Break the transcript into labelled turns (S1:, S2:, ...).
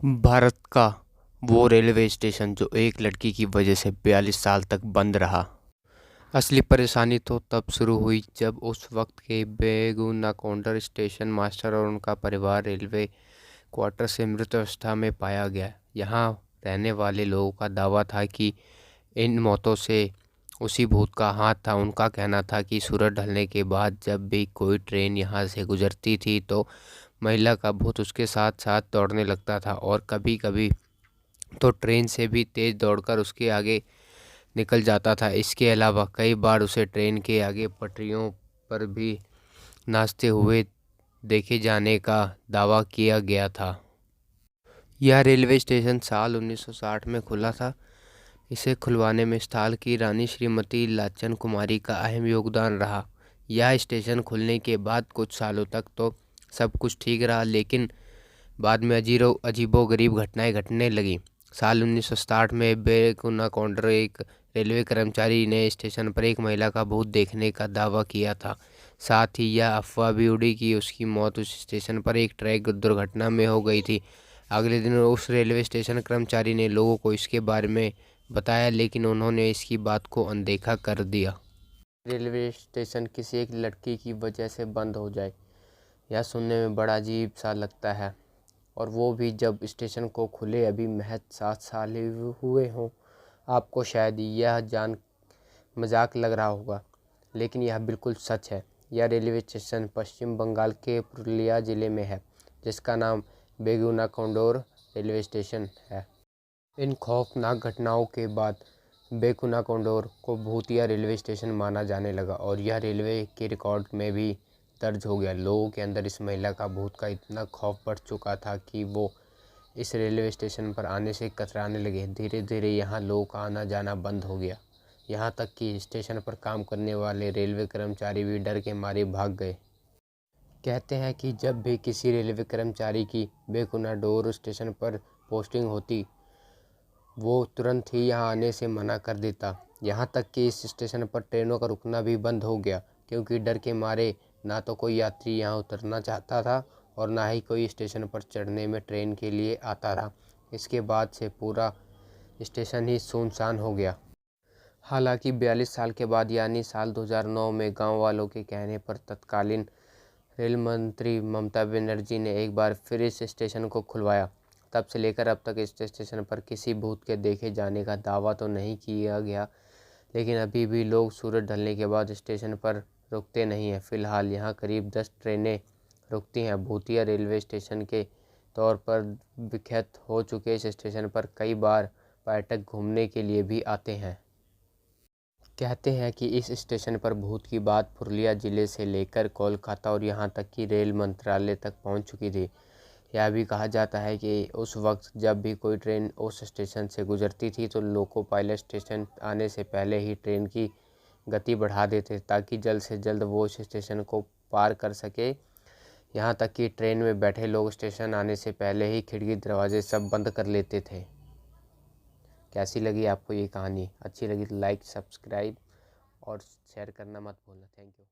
S1: भारत का वो railway station जो एक लड़की की वजह से 42 साल तक बंद रहा। असली परेशानी तो तब शुरू हुई जब उस वक्त के बेगुनाकोंडा स्टेशन मास्टर और उनका परिवार रेलवे क्वार्टर से मृत अवस्था में पाया गया। यहाँ रहने वाले लोगों का दावा था कि इन मौतों से उसी भूत का हाथ था। उनका कहना था कि सूरज ढलने के बाद जब भी कोई ट्रेन यहाँ से गुजरती थी तो महिला का भूत उसके साथ साथ दौड़ने लगता था और कभी कभी तो ट्रेन से भी तेज़ दौड़कर उसके आगे निकल जाता था। इसके अलावा कई बार उसे ट्रेन के आगे पटरियों पर भी नाचते हुए देखे जाने का दावा किया गया था। यह रेलवे स्टेशन साल 1960 में खुला था। इसे खुलवाने में स्थाल की रानी श्रीमती लाचन कुमारी का अहम योगदान रहा। यह स्टेशन खुलने के बाद कुछ सालों तक तो सब कुछ ठीक रहा, लेकिन बाद में अजीबोगरीब घटनाएं घटने लगीं। साल 1967 में बेगुनाकोंडा एक रेलवे कर्मचारी ने स्टेशन पर एक महिला का भूत देखने का दावा किया था। साथ ही यह अफवाह भी उड़ी कि उसकी मौत उस स्टेशन पर एक ट्रक दुर्घटना में हो गई थी। अगले दिन उस रेलवे स्टेशन कर्मचारी ने लोगों को इसके बारे में बताया, लेकिन उन्होंने इसकी बात को अनदेखा कर दिया। रेलवे स्टेशन किसी एक लड़की की वजह से बंद हो जाए, यह सुनने में बड़ा अजीब सा लगता है, और वो भी जब स्टेशन को खुले अभी महज 7 साल ही हुए हों। आपको शायद यह जान मजाक लग रहा होगा, लेकिन यह बिल्कुल सच है। यह रेलवे स्टेशन पश्चिम बंगाल के पुरुलिया ज़िले में है, जिसका नाम बेगुनाकोंडा रेलवे स्टेशन है। इन खौफनाक घटनाओं के बाद बेगुनाकोंडा को भूतिया रेलवे स्टेशन माना जाने लगा और यह रेलवे के रिकॉर्ड में भी दर्ज हो गया। लोगों के अंदर इस महिला का भूत का इतना खौफ बढ़ चुका था कि वो इस रेलवे स्टेशन पर आने से कतराने लगे। धीरे धीरे यहाँ लोगों का आना जाना बंद हो गया। यहाँ तक कि स्टेशन पर काम करने वाले रेलवे कर्मचारी भी डर के मारे भाग गए। कहते हैं कि जब भी किसी रेलवे कर्मचारी की बेगुनाडोर स्टेशन पर पोस्टिंग होती, वो तुरंत ही यहाँ आने से मना कर देता। यहाँ तक कि इस स्टेशन पर ट्रेनों का रुकना भी बंद हो गया, क्योंकि डर के मारे ना तो कोई यात्री यहाँ उतरना चाहता था और ना ही कोई स्टेशन पर चढ़ने में ट्रेन के लिए आता था। इसके बाद से पूरा स्टेशन ही सुनसान हो गया। हालांकि 42 साल के बाद यानी साल 2009 में गांव वालों के कहने पर तत्कालीन रेल मंत्री ममता बनर्जी ने एक बार फिर इस स्टेशन को खुलवाया। तब से लेकर अब तक इस स्टेशन पर किसी भूत के देखे जाने का दावा तो नहीं किया गया, लेकिन अभी भी लोग सूरज ढलने के बाद स्टेशन पर रुकते नहीं हैं। फिलहाल यहाँ करीब 10 ट्रेनें रुकती हैं। भूतिया रेलवे स्टेशन के तौर पर विख्यात हो चुके इस स्टेशन पर कई बार पर्यटक घूमने के लिए भी आते हैं। कहते हैं कि इस स्टेशन पर भूत की बात पुरुलिया ज़िले से लेकर कोलकाता और यहाँ तक कि रेल मंत्रालय तक पहुँच चुकी थी। यह भी कहा जाता है कि उस वक्त जब भी कोई ट्रेन उस स्टेशन से गुजरती थी तो लोको पायलट स्टेशन आने से पहले ही ट्रेन की गति बढ़ा देते ताकि जल्द से जल्द वो उस स्टेशन को पार कर सके। यहाँ तक कि ट्रेन में बैठे लोग स्टेशन आने से पहले ही खिड़की दरवाजे सब बंद कर लेते थे। कैसी लगी आपको ये कहानी? अच्छी लगी तो लाइक, सब्सक्राइब और शेयर करना मत भूलना। Thank you.